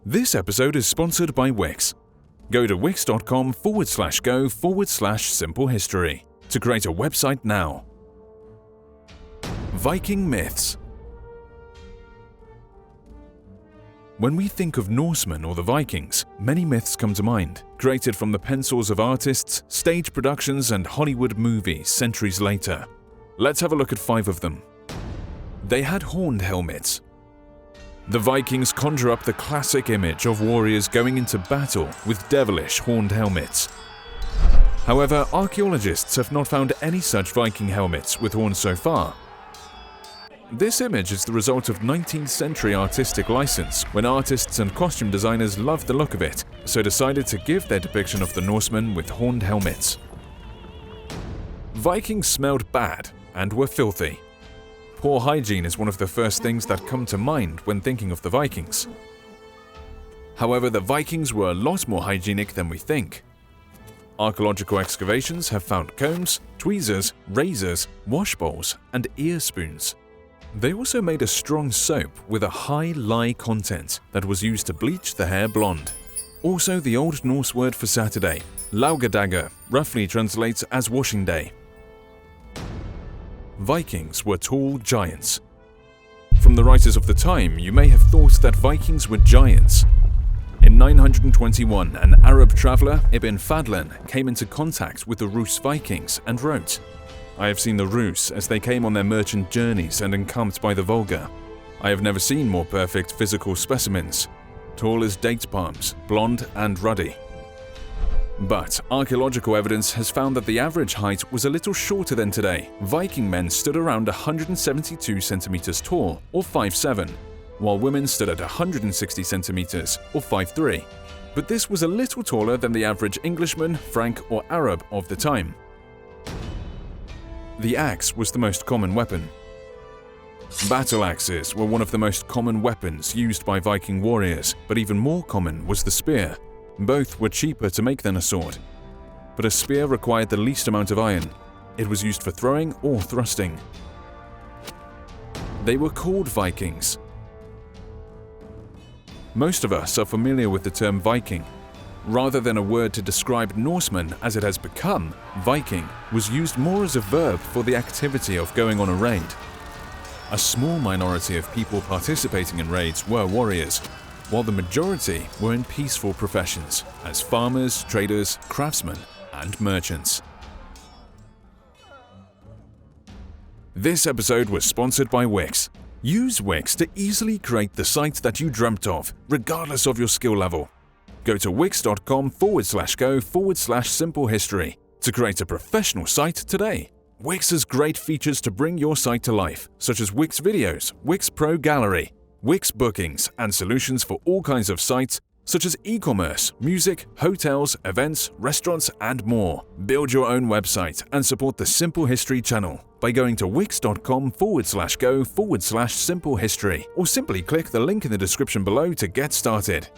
This episode is sponsored by Wix. Go to wix.com/go/simple history to create a website now. Viking Myths. When we think of Norsemen or the Vikings, many myths come to mind, created from the pencils of artists, stage productions, and Hollywood movies centuries later. Let's have a look at 5 of them. They had horned helmets. The Vikings conjure up the classic image of warriors going into battle with devilish horned helmets. However, archaeologists have not found any such Viking helmets with horns so far. This image is the result of 19th century artistic license, when artists and costume designers loved the look of it, so decided to give their depiction of the Norsemen with horned helmets. Vikings smelled bad and were filthy. Poor hygiene is one of the first things that come to mind when thinking of the Vikings. However, the Vikings were a lot more hygienic than we think. Archaeological excavations have found combs, tweezers, razors, wash bowls, and ear spoons. They also made a strong soap with a high lye content that was used to bleach the hair blonde. Also, the Old Norse word for Saturday, laugardagur, roughly translates as washing day. Vikings were tall giants. From the writers of the time, you may have thought that Vikings were giants. In 921, an Arab traveller, Ibn Fadlan, came into contact with the Rus Vikings and wrote, "I have seen the Rus as they came on their merchant journeys and encamped by the Volga. I have never seen more perfect physical specimens, tall as date palms, blonde and ruddy." But archaeological evidence has found that the average height was a little shorter than today. Viking men stood around 172 centimeters tall, or 5'7", while women stood at 160 centimeters, or 5'3". But this was a little taller than the average Englishman, Frank, or Arab of the time. The axe was the most common weapon. Battle axes were one of the most common weapons used by Viking warriors, but even more common was the spear. Both were cheaper to make than a sword. But a spear required the least amount of iron. It was used for throwing or thrusting. They were called Vikings. Most of us are familiar with the term Viking. Rather than a word to describe Norsemen as it has become, Viking was used more as a verb for the activity of going on a raid. A small minority of people participating in raids were warriors, while the majority were in peaceful professions as farmers, traders, craftsmen, and merchants. This episode was sponsored by Wix. Use Wix to easily create the site that you dreamt of, regardless of your skill level. Go to wix.com/go/simple history to create a professional site today. Wix has great features to bring your site to life, such as Wix Videos, Wix Pro Gallery, Wix Bookings, and solutions for all kinds of sites, such as e-commerce, music, hotels, events, restaurants, and more. Build your own website and support the Simple History channel by going to wix.com/go/simple history, or simply click the link in the description below to get started.